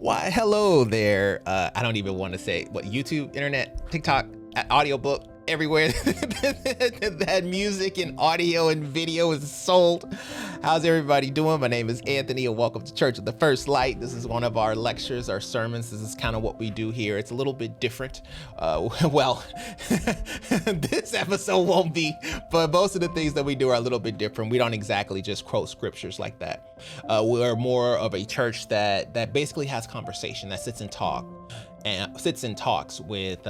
Why, hello there. I don't even want to say what YouTube, internet, TikTok, audiobook, everywhere that music and audio and video is sold. How's everybody doing? My name is Anthony and welcome to Church of the First Light. This is one of our lectures, our sermons. This is kind of what we do here. It's a little bit different. This episode won't be, but most of the things that we do are a little bit different. We don't exactly just quote scriptures like that. We're more of a church that basically has conversation, that sits and talks with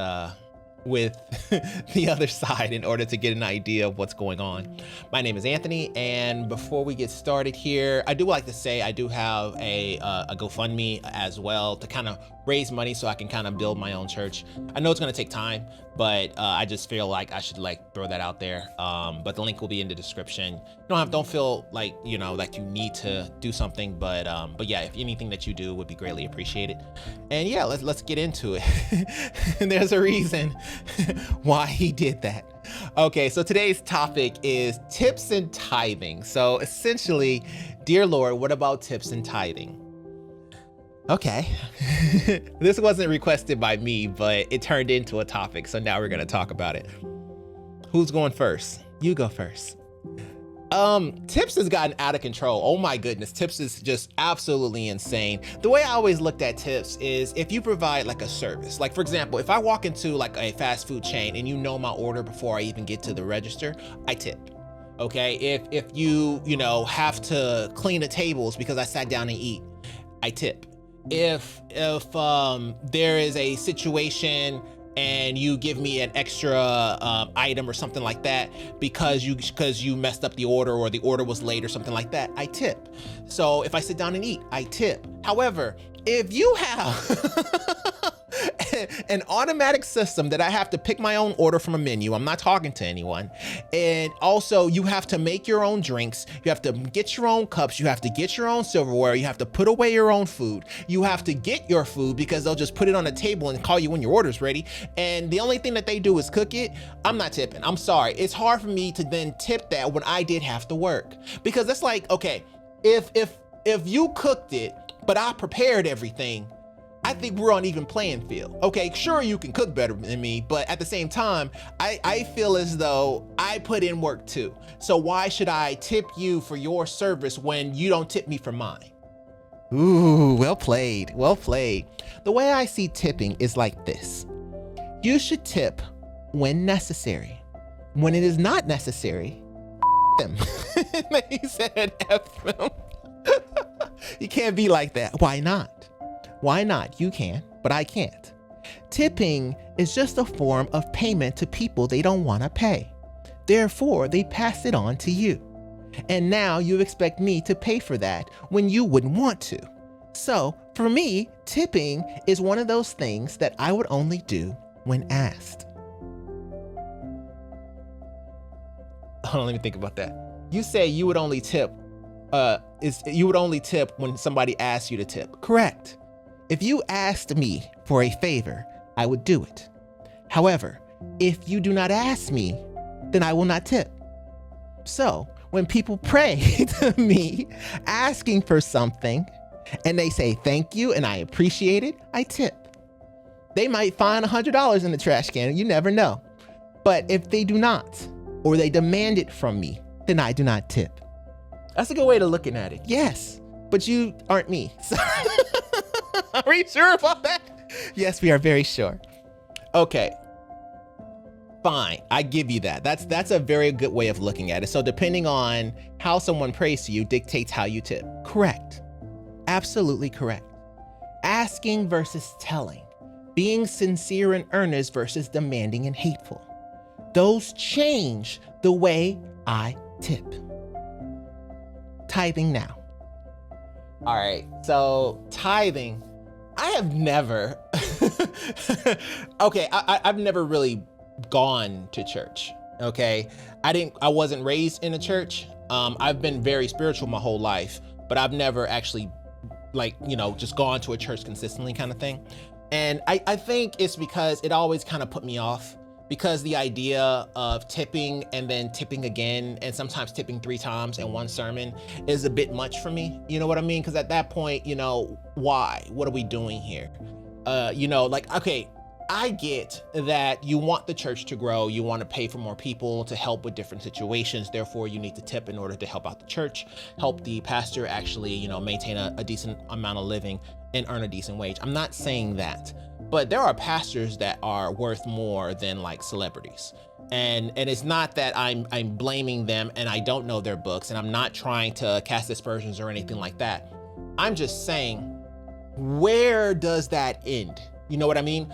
the other side in order to get an idea of what's going on. My name is Anthony, and before we get started here, I do like to say I do have a GoFundMe as well to kind of raise money so I can kind of build my own church. I know it's going to take time, but I just feel like I should throw that out there. But the link will be in the description. Don't feel like like you need to do something, but yeah, if anything that you do would be greatly appreciated. And yeah, let's get into it. And there's a reason why he did that. Okay, so today's topic is tips and tithing. So essentially, dear Lord, what about tips and tithing? Okay, this wasn't requested by me, but it turned into a topic. So now we're going to talk about it. Who's going first? You go first. Tips has gotten out of control. Oh my goodness. Tips is just absolutely insane. The way I always looked at tips is if you provide like a service, like for example, if I walk into like a fast food chain and you know my order before I even get to the register, I tip. Okay. If you have to clean the tables because I sat down and eat, I tip. If there is a situation and you give me an extra item or something like that because you messed up the order or the order was late or something like that, I tip. So if I sit down and eat, I tip. However, if you have an automatic system that I have to pick my own order from a menu, I'm not talking to anyone, and also you have to make your own drinks, you have to get your own cups, you have to get your own silverware, you have to put away your own food, you have to get your food because they'll just put it on the table and call you when your order's ready, and the only thing that they do is cook it, I'm not tipping. I'm sorry. It's hard for me to then tip that when I did have to work, because that's like, okay, if you cooked it but I prepared everything, I think we're on even playing field. Okay, sure, you can cook better than me, but at the same time, I feel as though I put in work too. So why should I tip you for your service when you don't tip me for mine? Ooh, well played, well played. The way I see tipping is like this. You should tip when necessary. When it is not necessary, them. He said F them. You can't be like that. Why not? Why not? You can, but I can't. Tipping is just a form of payment to people they don't want to pay. Therefore, they pass it on to you. And now you expect me to pay for that when you wouldn't want to. So for me, tipping is one of those things that I would only do when asked. Hold on, let me think about that. You say you would only tip, you would only tip when somebody asks you to tip. Correct. If you asked me for a favor, I would do it. However, if you do not ask me, then I will not tip. So when people pray to me asking for something and they say thank you and I appreciate it, I tip. They might find $100 in the trash can, you never know. But if they do not, or they demand it from me, then I do not tip. That's a good way to looking at it. Yes, but you aren't me. So are we sure about that? Yes, we are very sure. Okay, fine. I give you that. That's a very good way of looking at it. So depending on how someone prays to you dictates how you tip. Correct. Absolutely correct. Asking versus telling. Being sincere and earnest versus demanding and hateful. Those change the way I tip. Tithing now. All right, so tithing, I have never, okay, I've never really gone to church, okay? I wasn't raised in a church. I've been very spiritual my whole life, but I've never actually just gone to a church consistently kind of thing. And I think it's because it always kind of put me off because the idea of tipping and then tipping again and sometimes tipping 3 times in one sermon is a bit much for me. You know what I mean? Because at that point, why? What are we doing here? Okay, I get that you want the church to grow, you want to pay for more people to help with different situations, therefore you need to tip in order to help out the church, help the pastor actually, maintain a decent amount of living and earn a decent wage. I'm not saying that, but there are pastors that are worth more than like celebrities. And it's not that I'm blaming them and I don't know their books, and I'm not trying to cast aspersions or anything like that. I'm just saying, where does that end? You know what I mean?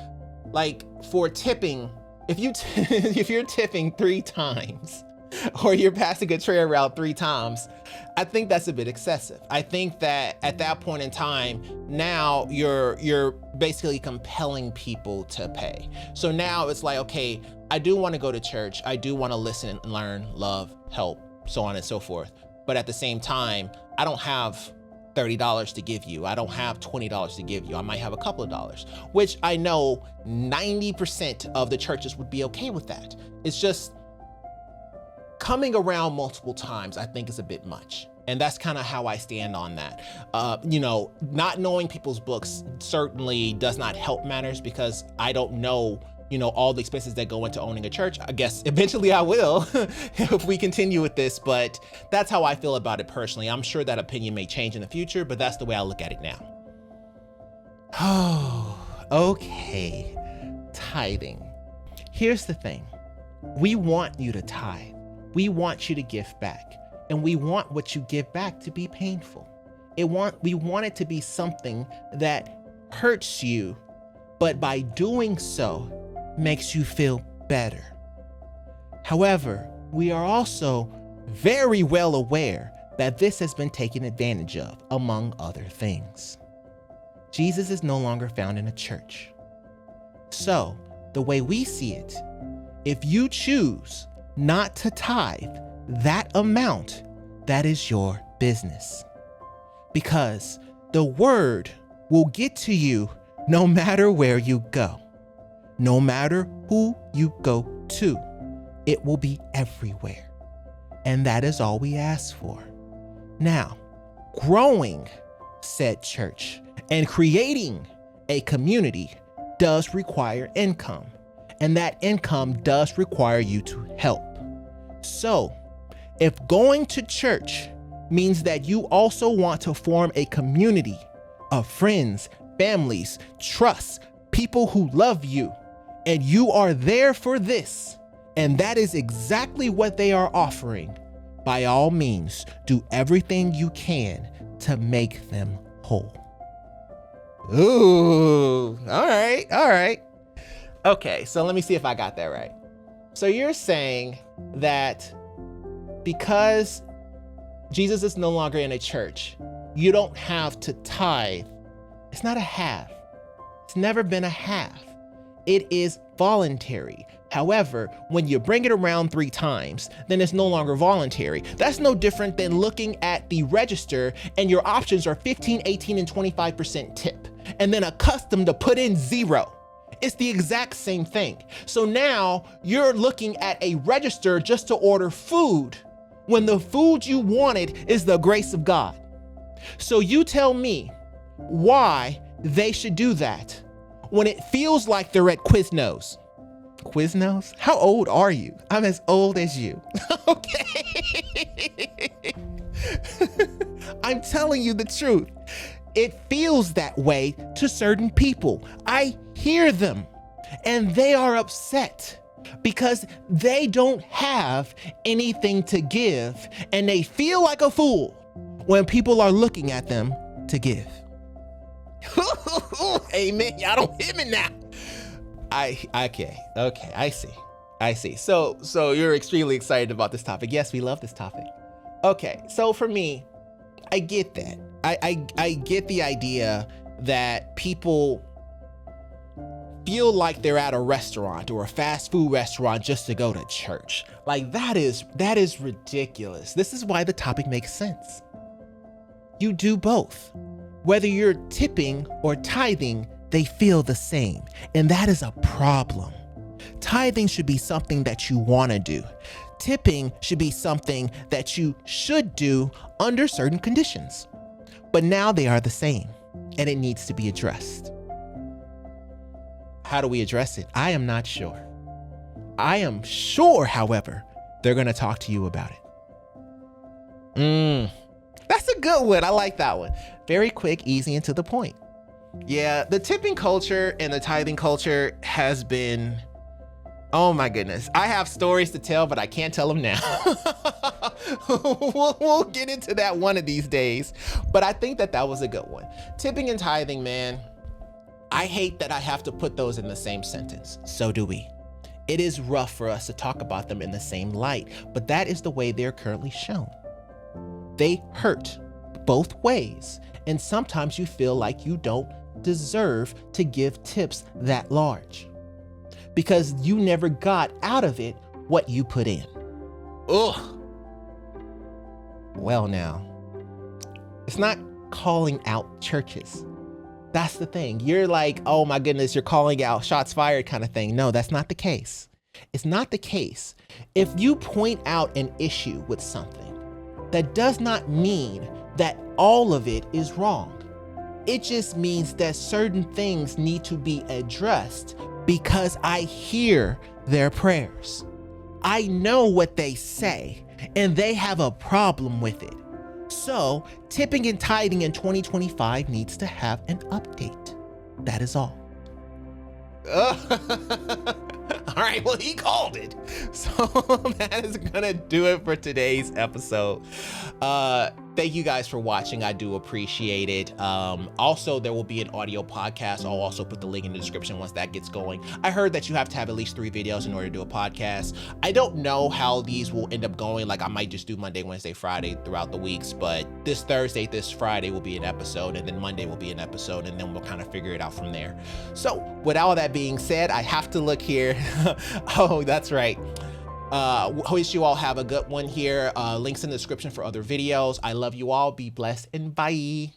Like for tipping, if you're tipping 3 times or you're passing a tray around 3 times, I think that's a bit excessive. I think that at that point in time, now you're basically compelling people to pay. So now it's like, okay, I do want to go to church. I do want to listen and learn, love, help, so on and so forth. But at the same time, I don't have $30 to give you. I don't have $20 to give you. I might have a couple of dollars, which I know 90% of the churches would be okay with that. It's just coming around multiple times, I think is a bit much. And that's kind of how I stand on that. Not knowing people's books certainly does not help matters, because I don't know all the expenses that go into owning a church. I guess eventually I will if we continue with this, but that's how I feel about it personally. I'm sure that opinion may change in the future, but that's the way I look at it now. Oh, okay. Tithing. Here's the thing. We want you to tithe. We want you to give back, and we want what you give back to be painful. We want it to be something that hurts you, but by doing so, makes you feel better. However, we are also very well aware that this has been taken advantage of, among other things. Jesus is no longer found in a church. So, the way we see it, if you choose not to tithe that amount, that is your business. Because the word will get to you no matter where you go. No matter who you go to, it will be everywhere. And that is all we ask for. Now, growing said church and creating a community does require income, and that income does require you to help. So, if going to church means that you also want to form a community of friends, families, trusts, people who love you, and you are there for this, and that is exactly what they are offering, by all means, do everything you can to make them whole. Ooh, all right. Okay, so let me see if I got that right. So you're saying that because Jesus is no longer in a church, you don't have to tithe. It's not a half. It's never been a half. It is voluntary. However, when you bring it around 3 times, then it's no longer voluntary. That's no different than looking at the register and your options are 15, 18, and 25% tip, and then accustomed to put in 0. It's the exact same thing. So now you're looking at a register just to order food when the food you wanted is the grace of God. So you tell me why they should do that when it feels like they're at Quiznos. Quiznos? How old are you? I'm as old as you. Okay. I'm telling you the truth. It feels that way to certain people. I hear them, and they are upset because they don't have anything to give, and they feel like a fool when people are looking at them to give. Amen. Y'all don't hear me now. Okay, I see. So you're extremely excited about this topic. Yes, we love this topic. Okay, so for me, I get that. I get the idea that people feel like they're at a restaurant or a fast food restaurant just to go to church. Like that is ridiculous. This is why the topic makes sense. You do both. Whether you're tipping or tithing, they feel the same. And that is a problem Tithing should be something that you want to do. Tipping should be something that you should do under certain conditions. But now they are the same, and it needs to be addressed. How do we address it? I am not sure. I am sure, however, they're going to talk to you about it. That's a good one. I like that one. Very quick, easy, and to the point. Yeah, the tipping culture and the tithing culture has been, oh my goodness. I have stories to tell, but I can't tell them now. We'll get into that one of these days. But I think that was a good one. Tipping and tithing, man, I hate that I have to put those in the same sentence. So do we. It is rough for us to talk about them in the same light, but that is the way they're currently shown. They hurt both ways, and sometimes you feel like you don't deserve to give tips that large because you never got out of it what you put in. Ugh. Well, now, it's not calling out churches. That's the thing. You're like, oh my goodness, you're calling out shots fired kind of thing. No, that's not the case. It's not the case. If you point out an issue with something, that does not mean that all of it is wrong. It just means that certain things need to be addressed because I hear their prayers. I know what they say, and they have a problem with it. So, tipping and tithing in 2025 needs to have an update. That is all. All right, well, he called it. So that is gonna do it for today's episode. Thank you guys for watching. I do appreciate it. Also, there will be an audio podcast. I'll also put the link in the description once that gets going. I heard that you have to have at least 3 videos in order to do a podcast. I don't know how these will end up going. Like, I might just do Monday, Wednesday, Friday throughout the weeks, but this Thursday, this Friday will be an episode, and then Monday will be an episode, and then we'll kind of figure it out from there. So with all that being said, I have to look here. Oh, that's right. Wish you all have a good one here. Links in the description for other videos. I love you all. Be blessed and bye.